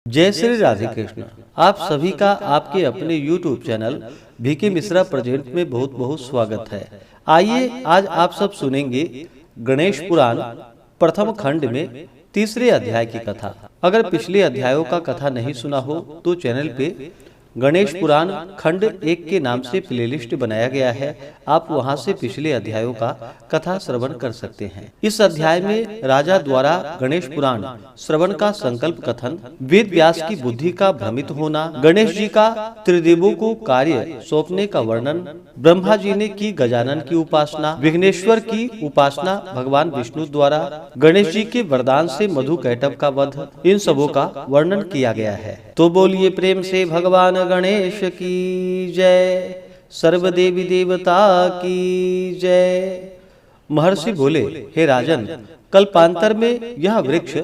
जय श्री राधे कृष्ण। आप सभी का आपके अपने YouTube channel VK Mishra present में बहुत बहुत स्वागत है। आइए आज आप सब सुनेंगे गणेश पुराण प्रथम खंड में तीसरे अध्याय की कथा। अगर पिछले अध्यायों का कथा नहीं सुना हो तो चैनल पे गणेश पुराण खंड 1 के नाम से प्लेलिस्ट बनाया गया है। आप वहां से पिछले अध्यायों का कथा श्रवण कर सकते हैं। इस अध्याय में राजा द्वारा गणेश पुराण श्रवण का संकल्प कथन, वेद व्यास की बुद्धि का भ्रमित होना, गणेश जी का त्रिदेवों को कार्य सौंपने का वर्णन, ब्रह्मा जी ने की गजानन की उपासना, विघ्नेश्वर की उपासना भगवान विष्णु द्वारा, गणेश जी के वरदान से मधु कैटभ का वध, इन सबों का वर्णन किया गया है। तो बोलिए प्रेम से भगवान गणेश की जय, सर्व देवी देवता की जय। महर्षि बोले, हे राजन, कल्पांतर में यह वृक्ष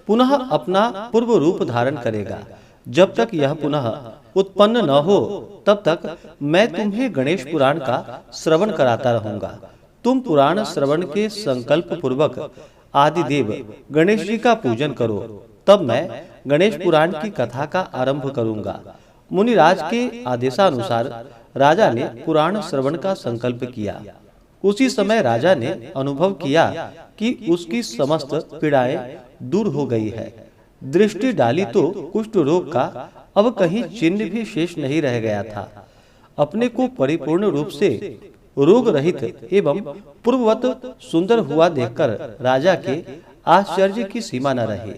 पुनः अपना पूर्व रूप धारण करेगा। जब तक यह पुनः उत्पन्न न हो तब तक मैं तुम्हें गणेश पुराण का श्रवण कराता रहूंगा। तुम पुराण श्रवण के संकल्प पूर्वक आदिदेव गणेश जी का पूजन करो, तब मैं गणेश पुराण की कथा का आरंभ करूंगा। मुनिराज के आदेशानुसार राजा ने पुराण श्रवण का संकल्प किया। उसी समय राजा ने अनुभव किया कि उसकी समस्त पीड़ाएं दूर हो गई है। दृष्टि डाली तो कुष्ठ रोग का अब कहीं चिन्ह भी शेष नहीं रह गया था। अपने को परिपूर्ण रूप से रोग रहित एवं पूर्ववत सुंदर हुआ देखकर राजा के आश्चर्य की सीमा न रही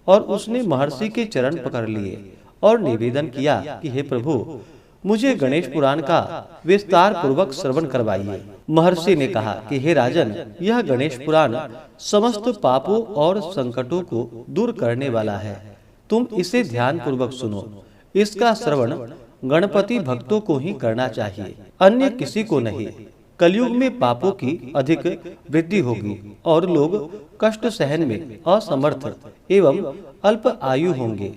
और उसने महर्षि के चरण पकड़ लिए और निवेदन किया कि हे प्रभु, मुझे गणेश पुराण का विस्तार पूर्वक श्रवण करवाइए। महर्षि ने कहा कि हे राजन, यह गणेश पुराण समस्त पापों और संकटों को दूर करने वाला है। तुम इसे ध्यान पूर्वक सुनो। इसका श्रवण गणपति भक्तों को ही करना चाहिए, अन्य किसी को नहीं। कलयुग में पापों की अधिक वृद्धि होगी और लोग कष्ट सहन में असमर्थ एवं अल्प आयु होंगे।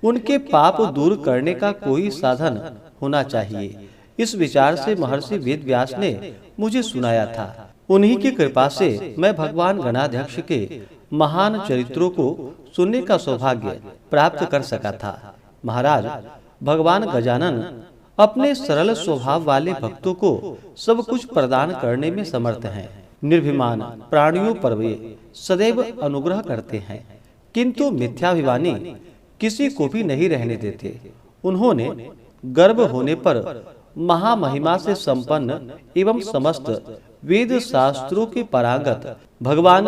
उनके पाप दूर करने का कोई साधन होना चाहिए। इस विचार से महर्षि वेद व्यास ने मुझे सुनाया था। उन्हीं की कृपा से मैं भगवान गणाध्यक्ष के महान चरित्रों को सुनने का सौभाग्य प्राप्त कर सका था। महाराज, भगवान गजानन अपने सरल स्वभाव वाले भक्तों को सब कुछ प्रदान करने में समर्थ हैं। निर्भिमान प्राणियों पर वे सदैव अनुग्रह करते हैं, किंतु मिथ्याभिमानी किसी को भी नहीं रहने देते। उन्होंने गर्भ होने पर महामहिमा से संपन्न एवं समस्त वेद शास्त्रों के पारंगत भगवान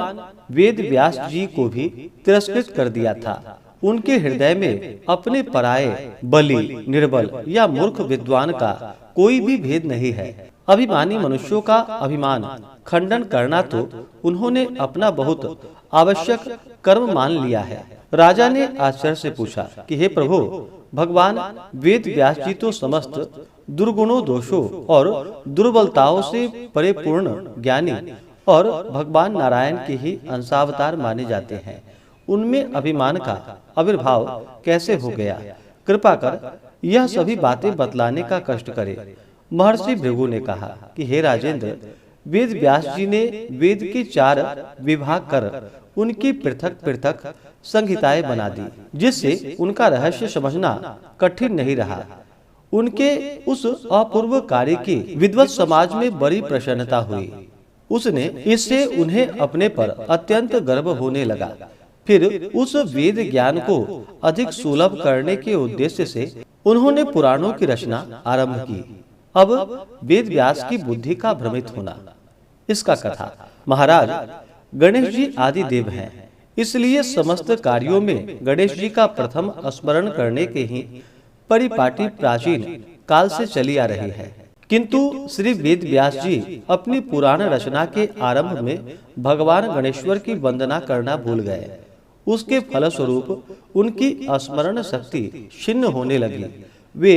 वेद व्यास जी को भी तिरस्कृत कर दिया था। उनके हृदय में अपने पराये, बलि, निर्बल या मूर्ख विद्वान का कोई भी भेद नहीं है। अभिमानी मनुष्यों का अभिमान खंडन करना तो उन्होंने अपना बहुत आवश्यक कर्म मान लिया है। राजा ने आश्चर्य से पूछा कि हे प्रभु, भगवान वेद व्यास जी तो समस्त दुर्गुणों, दोषों और दुर्बलताओं से परिपूर्ण ज्ञानी और भगवान नारायण के ही अंशावतार माने जाते हैं। उनमें अभिमान का आविर्भाव कैसे हो गया? कृपा कर यह सभी बातें बतलाने का कष्ट करे। महर्षि भृगु ने कहा कि हे राजेंद्र, वेद व्यास जी ने वेद के 4 विभाग कर उनकी पृथक पृथक संहिताएं बना दी, जिससे उनका रहस्य समझना कठिन नहीं रहा। उनके उस अपूर्व कार्य की विद्वत समाज में बड़ी प्रसन्नता हुई। उसने इससे उन्हें अपने पर अत्यंत गर्व होने लगा। फिर उस वेद ज्ञान को अधिक सुलभ करने के उद्देश्य से उन्होंने पुराणों की रचना आरंभ की। अब वेद व्यास की बुद्धि का भ्रमित होना। इसका कथा, महाराज, गणेश जी आदि देव हैं, इसलिए समस्त कार्यों में गणेश जी का प्रथम स्मरण करने के ही परिपाटी प्राचीन काल से चली आ रही है। किंतु श्री वेद व्यास जी अपनी पुराण रचना के आरंभ में भगवान गणेश्वर की वंदना करना भूल गए। उसके फलस्वरूप उनकी स्मरण शक्ति क्षीण होने लगी। वे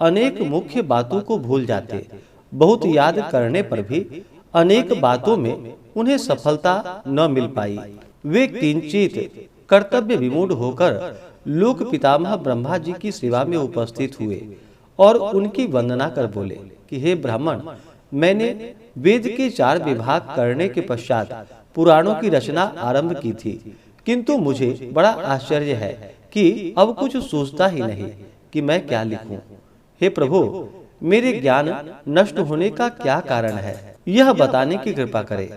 अनेक मुख्य बातों को भूल जाते। बहुत याद करने पर भी अनेक बातों में उन्हें सफलता न मिल पाई। वे किंचित कर्तव्य विमूढ़ होकर लोक पितामह ब्रह्मा जी की सेवा में उपस्थित हुए और उनकी वंदना कर बोले कि हे ब्राह्मण, मैंने वेद के 4 विभाग करने के पश्चात पुराणों की रचना आरंभ की थी, किंतु मुझे बड़ा आश्चर्य है कि अब कुछ सोचता ही नहीं कि मैं क्या लिखूं। हे प्रभु, मेरे ज्ञान नष्ट होने का क्या कारण है, यह बताने की कृपा करें।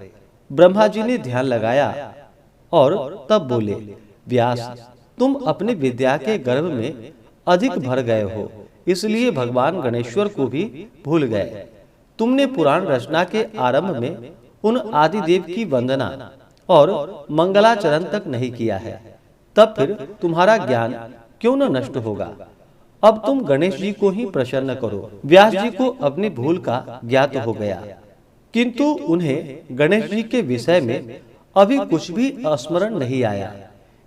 ब्रह्मा जी ने ध्यान लगाया और तब बोले, व्यास, तुम अपने विद्या के गर्भ में अधिक भर गए हो, इसलिए भगवान गणेश्वर को भी भूल गए। तुमने पुराण रचना के आरंभ में उन आदिदेव की वंदना और मंगलाचरण तक नहीं किया है, तब फिर तुम्हारा ज्ञान क्यों न नष्ट होगा। अब तुम गणेश जी को ही प्रसन्न करो। व्यास जी को अपनी भूल का ज्ञात हो गया, किंतु उन्हें गणेश जी के विषय में अभी कुछ भी स्मरण नहीं आया।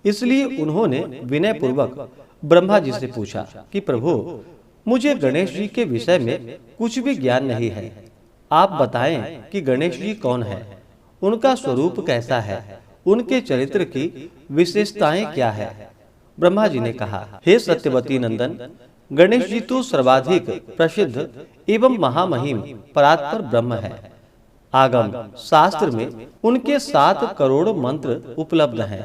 इसलिए उन्होंने विनय पूर्वक ब्रह्मा जी से पूछा कि प्रभु, मुझे गणेश जी के विषय में कुछ भी ज्ञान नहीं है। आप बताएं कि गणेश जी कौन है, उनका स्वरूप कैसा है, उनके चरित्र की विशेषताएं क्या है। ब्रह्मा जी ने कहा, हे सत्यवती नंदन, गणेश जी तो सर्वाधिक प्रसिद्ध एवं महामहिम परात्पर ब्रह्म है। आगम शास्त्र में उनके 7 करोड़ मंत्र उपलब्ध हैं।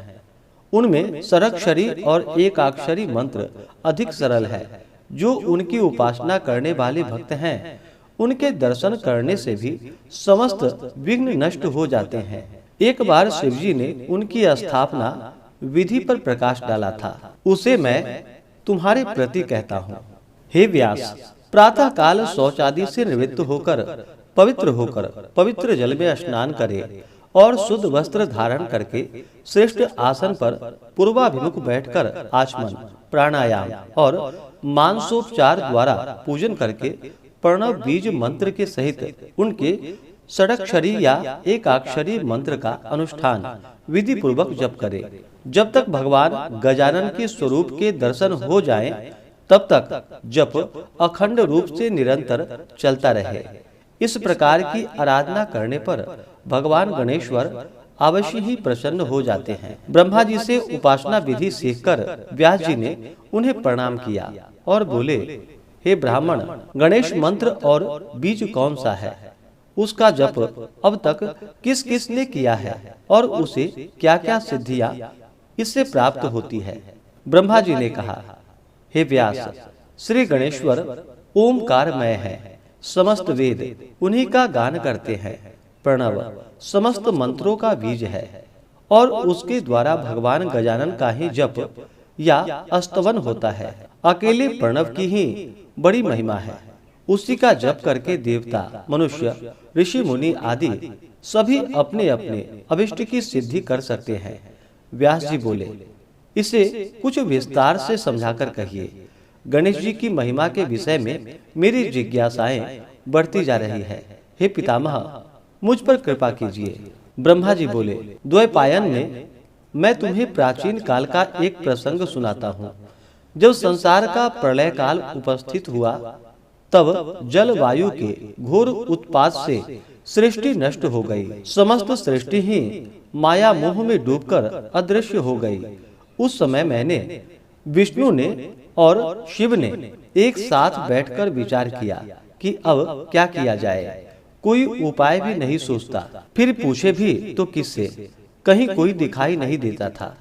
उनमें षडाक्षरी और एकाक्षरी मंत्र अधिक सरल है। जो उनकी उपासना करने वाले भक्त हैं, उनके दर्शन करने से भी समस्त विघ्न नष्ट हो जाते हैं। एक बार शिवजी ने उनकी स्थापना विधि पर प्रकाश डाला था, उसे मैं तुम्हारे प्रति कहता हूँ। हे व्यास, प्रातः काल शौच आदि से निवृत्त होकर पवित्र जल में स्नान करे और शुद्ध वस्त्र धारण करके श्रेष्ठ आसन पर पूर्वाभिमुख बैठकर आचमन, प्राणायाम और मानसोपचार द्वारा पूजन करके प्रणव बीज मंत्र के सहित उनके षडाक्षरी या एकाक्षरी मंत्र का अनुष्ठान विधि पूर्वक जप करे। जब तक भगवान गजानन के स्वरूप के दर्शन हो जाएं, तब तक जप अखंड रूप से निरंतर चलता रहे। इस प्रकार की आराधना करने पर भगवान गणेश्वर अवश्य ही प्रसन्न हो जाते हैं। ब्रह्मा जी से उपासना विधि सीखकर व्यास जी ने उन्हें प्रणाम किया और बोले, हे ब्राह्मण, गणेश मंत्र और बीज कौन सा है, उसका जप अब तक किस किस ने किया है और उसे क्या क्या सिद्धियां इससे प्राप्त होती है। ब्रह्मा जी ने कहा, हे व्यास, श्री गणेश्वर ओमकारमय है। समस्त वेद उन्हीं का गान करते हैं। प्रणव समस्त मंत्रों का बीज है और उसके द्वारा भगवान गजानन का ही जप या स्तवन होता है। अकेले प्रणव की ही बड़ी महिमा है। उसी का जप करके देवता, मनुष्य, ऋषि मुनि आदि सभी अपने अपने अभिष्ट की सिद्धि कर सकते हैं। व्यास जी बोले, इसे कुछ विस्तार से समझाकर कहिए। गणेश जी की महिमा के विषय में मेरी जिज्ञासाएं बढ़ती जा रही है। हे पितामह, मुझ पर कृपा कीजिए। ब्रह्मा जी बोले, द्वैपायन में मैं तुम्हें प्राचीन काल का एक प्रसंग सुनाता हूँ। जब संसार का प्रलय काल उपस्थित हुआ, तब जल वायु के घोर उत्पात से सृष्टि नष्ट हो गई। समस्त सृष्टि ही माया मोह में डूबकर अदृश्य हो गई। उस समय मैंने, विष्णु ने और शिव ने एक साथ बैठकर विचार किया कि अब क्या किया जाए। कोई उपाय भी नहीं सोचता, फिर पूछे भी तो किससे, कहीं कोई दिखाई नहीं देता था।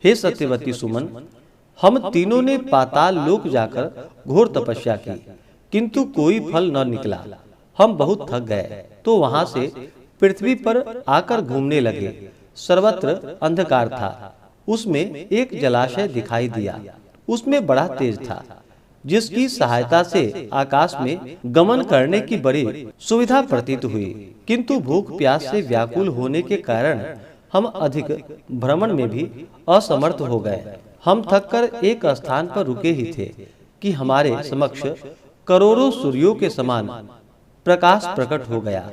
हे सत्यवती सुमन, हम तीनों ने पाताल लोक जाकर घोर तपस्या की, किंतु कोई फल न निकला। हम बहुत थक गए, तो वहां से पृथ्वी पर आकर घूमने लगे। सर्वत्र अंधकार था। उसमें एक जलाशय दिखाई दिया। उसमें बड़ा तेज था, जिसकी सहायता से आकाश में गमन करने की बड़ी सुविधा प्रतीत हुई। किंतु भूख प्यास से व्याकुल होने के कारण हम अधिक भ्रमण में भी असमर्थ हो गए। हम थककर एक स्थान पर रुके ही थे कि हमारे समक्ष करोड़ों सूर्यों के समान प्रकाश प्रकट हो गया।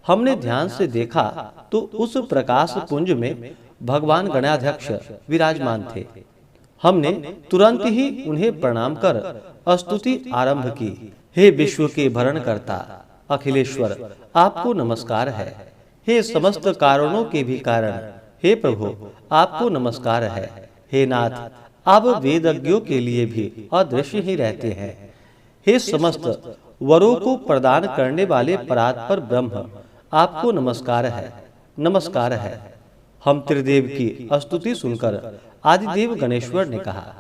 हमने ध्यान से देखा तो उस प्रकाश पुंज में भगवान गणाध्यक्ष विराजमान थे। हमने तुरंत ही उन्हें प्रणाम कर स्तुति आरंभ की। हे विश्व के भरण करता अखिलेश्वर, आपको नमस्कार है। हे समस्त कारणों के भी कारण, हे प्रभु, आपको नमस्कार है। हे नाथ, आप वेदज्ञों के लिए भी अदृश्य ही रहते हैं। हे समस्त वरों को प्रदान करने वाले परात्पर ब्रह्म, आपको नमस्कार है, नमस्कार है। हम त्रिदेव की स्तुति सुनकर आदिदेव गणेश्वर ने कहा,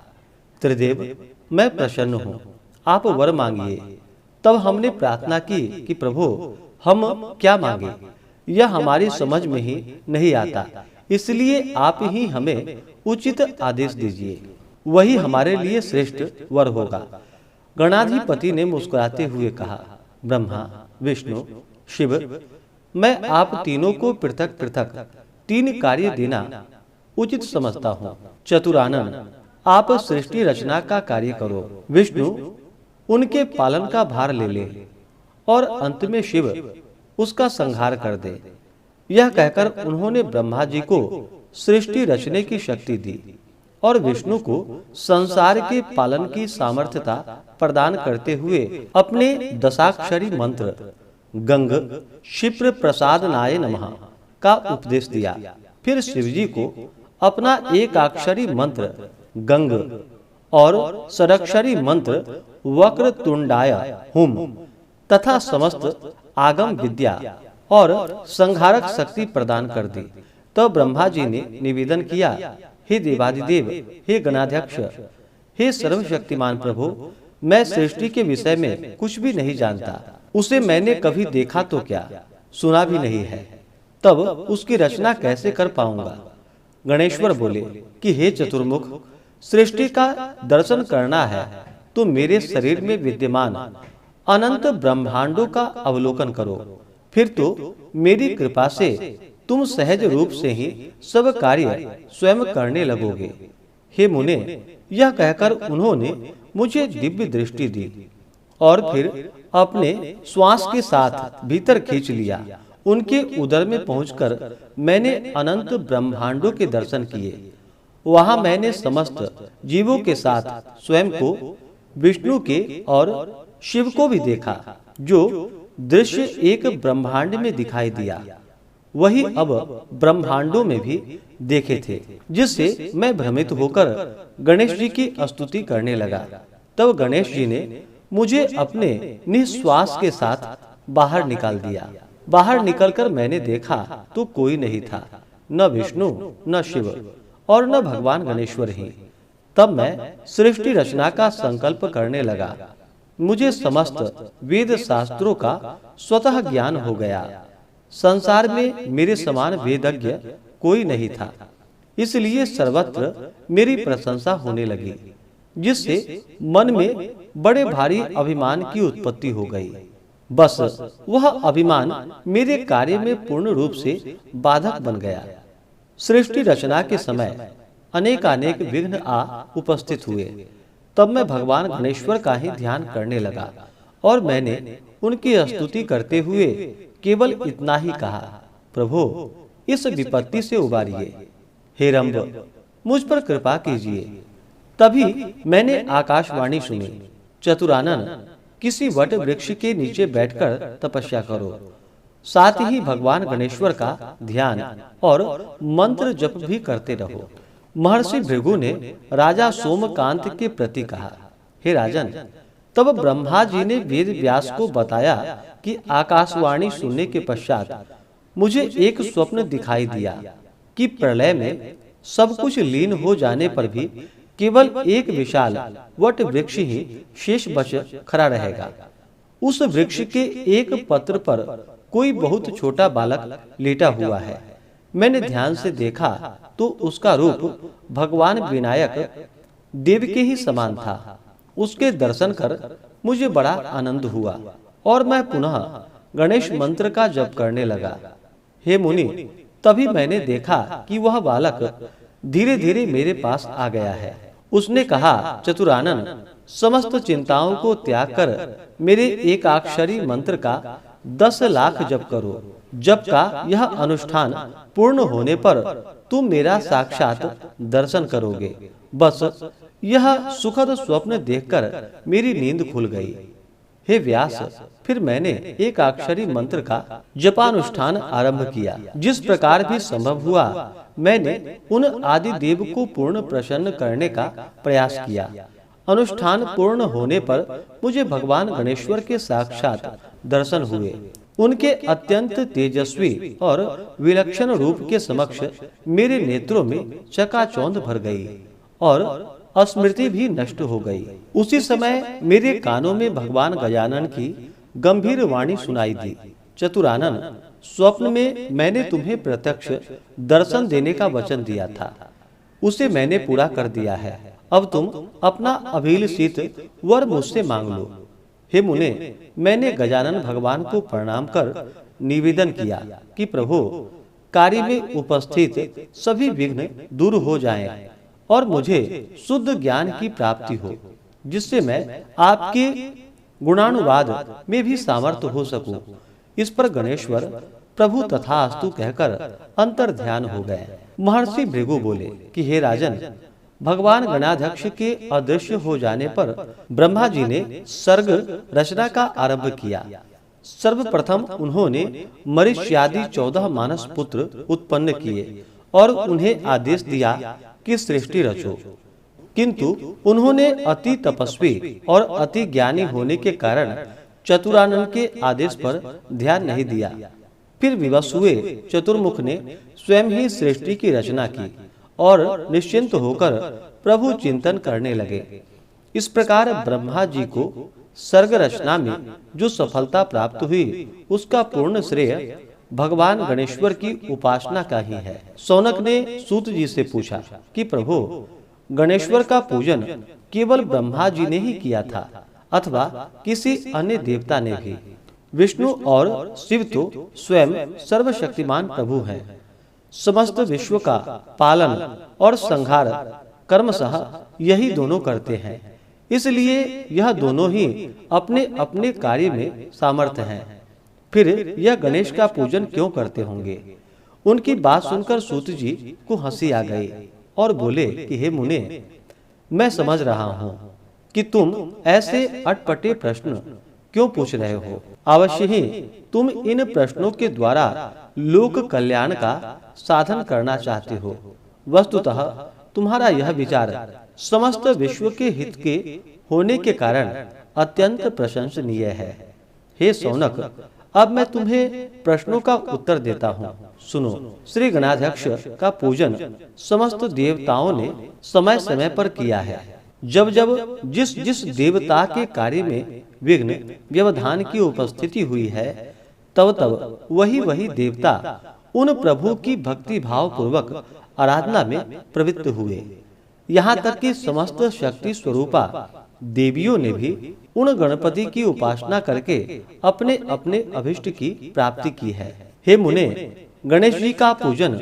त्रिदेव, मैं प्रसन्न हूँ, आप वर मांगिए। तब हमने प्रार्थना की कि प्रभु, हम क्या मांगे, यह हमारी समझ में ही नहीं आता, इसलिए आप ही हमें उचित आदेश दीजिए, वही हमारे लिए श्रेष्ठ वर होगा। गणाधिपति ने मुस्कुराते हुए कहा, ब्रह्मा, विष्णु, शिव, मैं आप तीनों को पृथक पृथक 3 कार्य देना उचित समझता हूँ। चतुरानन, आप सृष्टि रचना का कार्य करो, विष्णु उनके पालन का भार ले ले, और अंत में शिव उसका संहार कर दे। यह कहकर उन्होंने ब्रह्मा जी को सृष्टि रचने की शक्ति दी और विष्णु को संसार के पालन की सामर्थ्यता प्रदान करते हुए अपने दशाक्षरी मंत्र गंग क्षिप्र प्रसादनाय नमः का उपदेश दिया। फिर शिवजी को अपना एकाक्षरी मंत्र गंग और षडक्षरी मंत्र वक्रतुंडाय हुम तथा समस्त आगम विद्या और संहारक शक्ति प्रदान कर दी। तब ब्रह्मा जी ने निवेदन किया, हे देवादिदेव, हे गणाध्यक्ष, हे सर्वशक्तिमान प्रभु, मैं सृष्टि के विषय में कुछ भी नहीं जानता, उसे मैंने कभी देखा तो क्या, सुना भी नहीं है, तब उसकी रचना कैसे कर पाऊंगा। गणेश्वर बोले कि हे चतुर्मुख, सृष्टि का दर्शन करना है तो मेरे शरीर में विद्यमान अनंत ब्रह्मांडों का अवलोकन करो, फिर तो मेरी कृपा से तुम सहज रूप से ही सब कार्य स्वयं करने लगोगे। हे मुने, यह कहकर उन्होंने मुझे दिव्य दृष्टि दी और फिर अपने श्वास के साथ भीतर खींच लिया। उनके उदर में पहुंचकर मैंने अनंत ब्रह्मांडों के दर्शन किए। वहां मैंने समस्त जीवों के साथ स्वयं को, विष्णु के और शिव को भी देखा। जो दृश्य एक ब्रह्मांड में दिखाई दिया, वही अब ब्रह्मांडों में भी देखे थे, जिससे मैं भ्रमित होकर गणेश जी की स्तुति करने लगा। तब गणेश जी ने मुझे अपने निश्वास के साथ बाहर निकाल दिया। बाहर निकलकर मैंने देखा तो कोई नहीं था, न विष्णु, न शिव और न भगवान गणेश्वर ही। तब मैं सृष्टि रचना का संकल्प करने लगा। मुझे समस्त वेद शास्त्रों का स्वतः ज्ञान हो गया। संसार में मेरे समान वेदज्ञ कोई नहीं था, इसलिए सर्वत्र मेरी प्रशंसा होने लगी, जिससे मन में बड़े भारी अभिमान की उत्पत्ति हो गई। बस वह अभिमान मेरे कार्य में पूर्ण रूप से बाधक बन गया। सृष्टि रचना के समय अनेकानेक विघ्न आ उपस्थित हुए। तब मैं भगवान गणेश्वर का ही ध्यान करने लगा और मैंने उनकी स्तुति करते हुए केवल इतना ही कहा, प्रभु, इस विपत्ति से उबारिए। हे रंभ, मुझ पर कृपा कीजिए। तभी मैंने आकाशवाणी सुनी, चतुरानन, किसी वट वृक्ष के नीचे बैठकर तपस्या करो, साथ ही भगवान गणेश्वर का ध्यान और मंत्र जप भी करते रहो। महर्षि भृगु ने राजा सोमकांत के प्रति कहा, हे राजन, तब ब्रह्मा जी ने वेद व्यास को बताया कि आकाशवाणी सुनने के पश्चात मुझे एक स्वप्न दिखाई दिया कि प्रलय में सब कुछ लीन हो जाने पर भी केवल एक विशाल वट वृक्ष ही शेष बच खड़ा रहेगा। उस वृक्ष के एक पत्र पर कोई बहुत छोटा बालक लेटा हुआ है। मैंने ध्यान से देखा तो उसका रूप भगवान विनायक देव के ही समान था। उसके दर्शन कर मुझे बड़ा आनंद हुआ और मैं पुनः गणेश मंत्र का जप करने लगा। हे मुनि, तभी मैंने देखा कि वह बालक धीरे धीरे मेरे पास आ गया है। उसने कहा, चतुरानन, समस्त चिंताओं को त्याग कर मेरे एकाक्षरी मंत्र का 10 लाख जप करो। जप का यह अनुष्ठान पूर्ण होने पर तुम मेरा साक्षात दर्शन करोगे। बस यह सुखद स्वप्न देखकर मेरी नींद खुल गई। हे व्यास, फिर मैंने एकाक्षरी मंत्र का जपानुष्ठान आरंभ किया। जिस प्रकार भी संभव हुआ, मैंने उन आदि देव को पूर्ण प्रसन्न करने का प्रयास किया। अनुष्ठान पूर्ण होने पर मुझे भगवान गणेश्वर के साक्षात दर्शन हुए। उनके अत्यंत तेजस्वी और विलक्षण रूप के समक्ष मेरे नेत्रों में चकाचौंध भर गई और स्मृति भी नष्ट हो गई। उसी समय मेरे कानों में भगवान गजानन की गंभीर वाणी सुनाई दी। चतुरानन, स्वप्न में मैंने तुम्हें प्रत्यक्ष दर्शन देने का वचन दिया था, उसे मैंने पूरा कर दिया है। अब तुम अपना अभिलषित वर मुझसे मांग लो। हे मुने, मैंने गजानन भगवान को प्रणाम कर निवेदन किया कि प्रभु, कार्य में उपस्थित सभी विघ्न दूर हो जाएं और मुझे शुद्ध ज्ञान की प्राप्ति हो, जिससे मैं आपके गुणानुवाद में भी सामर्थ्य हो सकूं। इस पर गणेश्वर प्रभु तथास्तु कहकर अंतर ध्यान हो गए। महर्षि भृगु बोले कि हे राजन, भगवान गणाध्यक्ष के अदृश्य हो जाने पर ब्रह्मा जी ने सर्ग रचना का आरंभ किया। सर्वप्रथम उन्होंने मरीच्यादि 14 मानस पुत्र उत्पन्न किए और उन्हें आदेश दिया कि सृष्टि रचो, किंतु उन्होंने अति तपस्वी और अति ज्ञानी होने के कारण चतुरानन के आदेश पर ध्यान नहीं दिया। फिर विवश हुए चतुर्मुख ने स्वयं ही सृष्टि की रचना की और निश्चिंत होकर प्रभु चिंतन करने लगे। इस प्रकार ब्रह्मा जी को सर्ग रचना में जो सफलता प्राप्त हुई, उसका पूर्ण श्रेय भगवान गणेश्वर की उपासना का ही है। सौनक ने सूत जी से पूछा कि प्रभु, गणेश्वर का पूजन केवल ब्रह्मा जी ने ही किया था अथवा किसी अन्य देवता ने भी? विष्णु और शिव तो स्वयं सर्वशक्तिमान प्रभु हैं। समस्त विश्व का पालन और संहार कर्मशः यही दोनों करते हैं, इसलिए यह दोनों ही अपने अपने कार्य में सामर्थ्य हैं। फिर यह गणेश का पूजन क्यों करते होंगे? उनकी बात सुनकर सूत जी को हंसी आ गई और बोले कि हे मुने, मैं समझ रहा हूँ कि तुम ऐसे अटपटे प्रश्न क्यों पूछ रहे हो। अवश्य ही तुम इन प्रश्नों के द्वारा लोक कल्याण का साधन करना चाहते हो। वस्तुतः तुम्हारा यह विचार समस्त विश्व के हित के होने के कारण अत्यंत प्रशंसनीय है। हे सौनक, अब मैं तुम्हें प्रश्नों का उत्तर देता हूँ। सुनो, श्री गणाध्यक्ष का पूजन समस्त देवताओं ने समय समय पर किया है। जब जब जिस जिस देवता के कार्य में विघ्न व्यवधान की उपस्थिति हुई है, तब तब वही वही देवता उन प्रभु की भक्ति भाव पूर्वक आराधना में प्रवृत्त हुए। यहाँ तक कि समस्त शक्ति स्वरूपा देवियों ने भी उन गणपति की उपासना करके अपने अपने अभिष्ट की प्राप्ति की है। हे मुने, गणेश जी का पूजन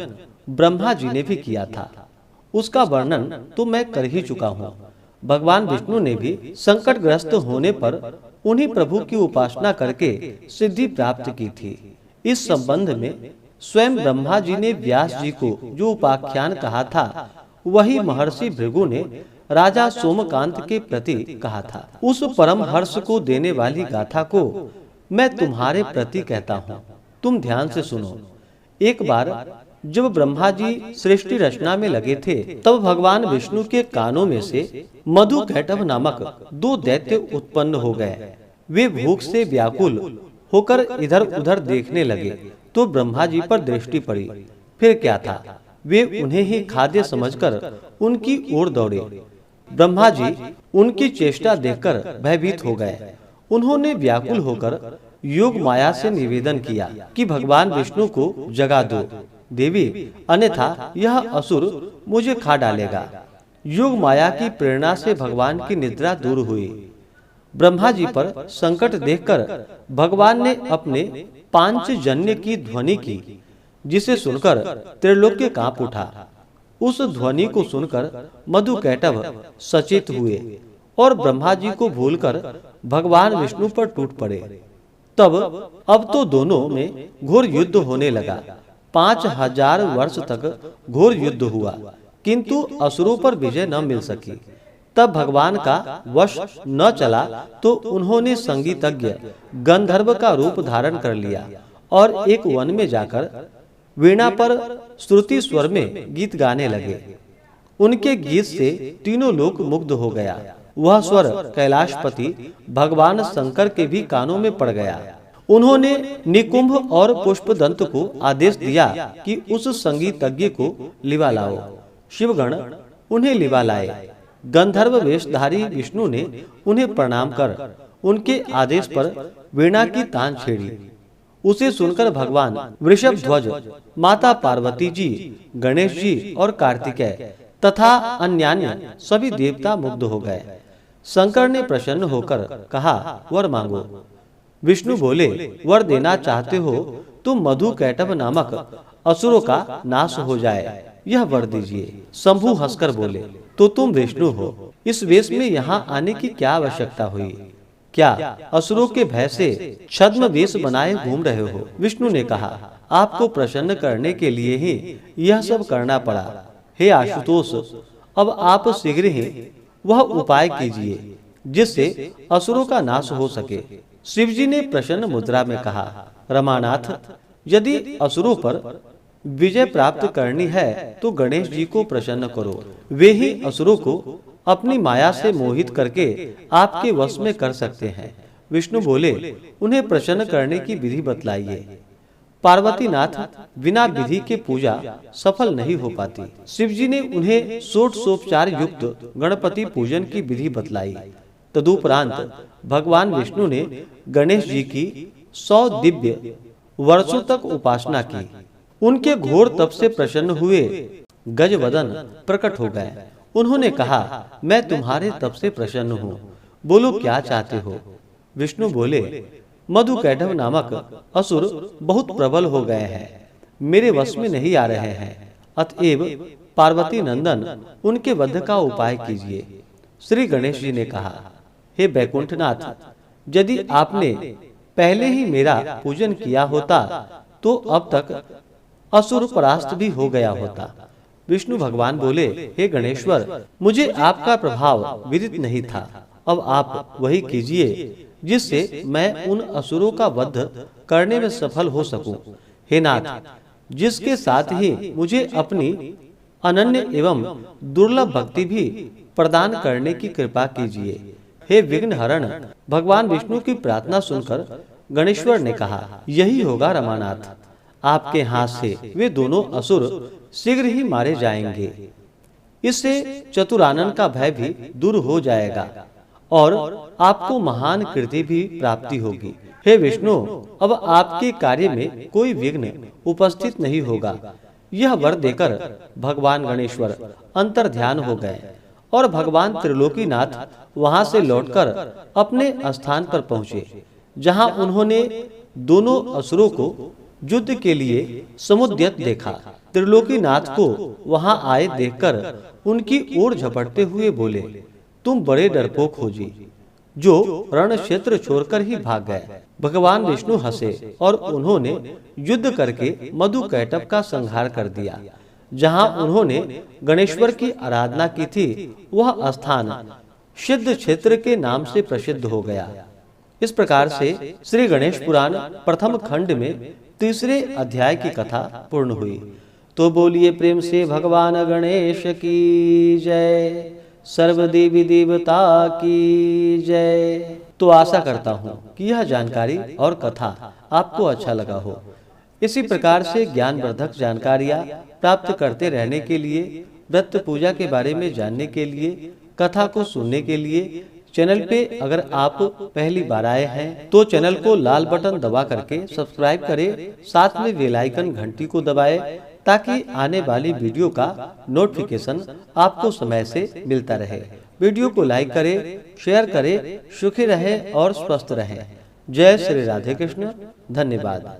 ब्रह्मा जी ने भी किया था, उसका वर्णन तो मैं कर ही चुका हूँ। भगवान विष्णु ने भी संकटग्रस्त होने पर उन्हीं प्रभु की उपासना करके सिद्धि प्राप्त की थी। इस संबंध में स्वयं ब्रह्मा जी ने व्यास जी को जो उपाख्यान कहा था, वही महर्षि भृगु ने राजा सोमकांत के प्रति कहा था। उस परम हर्ष को देने वाली गाथा को मैं तुम्हारे प्रति कहता हूँ, तुम ध्यान से सुनो। एक बार जब ब्रह्मा जी सृष्टि रचना में लगे थे, तब भगवान विष्णु के कानों में से मधुकैटभ नामक 2 दैत्य उत्पन्न हो गए। वे भूख से व्याकुल होकर इधर उधर देखने लगे तो ब्रह्मा जी पर दृष्टि पड़ी। फिर क्या था, वे उन्हें ही खाद्य समझकर उनकी ओर दौड़े। ब्रह्मा जी उनकी चेष्टा देखकर भयभीत हो गए। उन्होंने व्याकुल होकर योग माया से निवेदन किया कि भगवान विष्णु को जगा दो देवी, अन्यथा यह असुर मुझे खा डालेगा। योग माया की प्रेरणा से भगवान की निद्रा दूर हुई। ब्रह्मा जी पर संकट देखकर भगवान ने अपने पांचजन्य की ध्वनि की, जिसे सुनकर त्रिलोक्य कांप उठा। उस ध्वनि को सुनकर मधुकैटभ सचेत हुए और ब्रह्मा जी को भूलकर भगवान विष्णु पर टूट पड़े। तब अब तो दोनों में घोर युद्ध होने लगा। 5000 वर्ष तक घोर युद्ध हुआ, किंतु असुरों पर विजय न मिल सकी। तब भगवान का वश न चला तो उन्होंने संगीतज्ञ गंधर्व का रूप धारण कर लिया और एक वन में जाकर वीणा पर श्रुति स्वर में गीत गाने लगे। उनके गीत से तीनों लोक मुग्ध हो गया। वह स्वर कैलाशपति भगवान शंकर के भी कानों में पड़ गया। उन्होंने निकुंभ और पुष्पदंत को आदेश दिया कि उस संगीतज्ञ को लिवा लाओ। शिवगण उन्हें लिवा लाए। गंधर्व वेशधारी विष्णु ने उन्हें प्रणाम कर उनके आदेश पर वीणा की तान छेड़ी। उसे सुनकर भगवान वृषभ ध्वज, माता पार्वती जी, गणेश जी और कार्तिकेय तथा अन्यान्य सभी देवता मुग्ध हो गए। शंकर ने प्रसन्न होकर कहा, वर मांगो। विष्णु बोले, वर देना चाहते हो तो मधु कैटभ नामक असुरों का नाश हो जाए, यह वर दीजिए। शंभु हंसकर बोले, तो तुम विष्णु हो, इस वेश में यहाँ आने की क्या आवश्यकता हुई? क्या असुरों के भय से छद्म वेश बनाए घूम रहे हो? विष्णु ने कहा, आपको प्रसन्न करने के लिए ही यह सब करना पड़ा। हे आशुतोष, अब आप शीघ्र ही वह उपाय कीजिए जिससे असुरों का नाश हो सके। शिवजी ने प्रसन्न मुद्रा में कहा, रमानाथ, यदि असुरों पर विजय प्राप्त करनी है तो गणेश जी को प्रसन्न करो। वे ही असुरों को अपनी माया से मोहित करके आपके वश में कर सकते हैं। विष्णु बोले, उन्हें प्रसन्न करने की विधि बतलाइए। पार्वतीनाथ, बिना विधि के पूजा सफल नहीं हो पाती। शिवजी ने उन्हें षोडशोपचार युक्त गणपति पूजन की विधि बतलाई। तदुपरांत भगवान विष्णु ने गणेश जी की 100 दिव्य वर्षों तक उपासना की। उनके घोर तप से प्रसन्न हुए गजवदन प्रकट हो गए। उन्होंने कहा, मैं तुम्हारे तप से प्रसन्न हूँ, बोलो क्या चाहते हो? विष्णु बोले, मधु कैटभ नामक असुर बहुत प्रबल हो गए हैं, मेरे वश में नहीं आ रहे हैं। अतएव पार्वती नंदन, उनके वध का उपाय कीजिए। श्री गणेश जी ने कहा, हे बैकुंठनाथ, यदि आपने पहले ही मेरा पूजन किया होता तो अब तक असुर परास्त भी हो गया होता। विष्णु भगवान बोले, हे गणेश्वर, मुझे आपका प्रभाव विदित नहीं था। अब आप वही कीजिए जिससे मैं उन असुरों का वध करने में सफल हो सकूं। हे नाथ, जिसके साथ ही मुझे अपनी अनन्य एवं दुर्लभ भक्ति भी प्रदान करने की कृपा कीजिए। हे विघ्न हरण। भगवान विष्णु की प्रार्थना सुनकर गणेश्वर ने कहा, यही होगा रमानाथ, आपके हाथ से वे दोनों असुर शीघ्र ही मारे जाएंगे। इससे चतुरानन का भय भी दूर हो जाएगा और आपको महान कृति भी प्राप्ति होगी। हे विष्णु, अब आपके कार्य में कोई विघ्न उपस्थित नहीं होगा। यह वर देकर भगवान गणेश्वर अंतर्ध्यान हो गए और भगवान त्रिलोकीनाथ वहां से लौटकर अपने स्थान पर पहुंचे, जहां उन्होंने दोनों असुरों को युद्ध के लिए समुद्यत देखा। त्रिलोकीनाथ को वहां आए देखकर उनकी ओर झपटते हुए बोले, तुम बड़े डरपोक हो जी, जो रण क्षेत्र छोड़कर ही भाग गए। भगवान विष्णु हंसे और उन्होंने युद्ध करके मधु कैटभ का संहार कर दिया। जहां उन्होंने गणेश्वर की आराधना की थी, वह स्थान सिद्ध क्षेत्र के नाम से प्रसिद्ध हो गया। इस प्रकार से श्री गणेश पुराण प्रथम खंड में तीसरे अध्याय की कथा पूर्ण हुई। तो बोलिए प्रेम से भगवान गणेश की जय, सर्व देवी देवता की जय। तो आशा करता हूँ कि यह जानकारी और कथा आपको अच्छा लगा हो। इसी प्रकार से ज्ञानवर्धक जानकारियाँ प्राप्त करते रहने के लिए, व्रत पूजा के बारे में जानने के लिए, कथा को सुनने के लिए चैनल पे अगर आप पहली बार आए हैं तो चैनल को लाल बटन दबा करके सब्सक्राइब करें, साथ में बेल आइकन घंटी को दबाएं ताकि आने वाली वीडियो का नोटिफिकेशन आपको समय से मिलता रहे। वीडियो को लाइक करें, शेयर करें। सुखी रहें और स्वस्थ रहें। जय श्री राधे कृष्ण। धन्यवाद।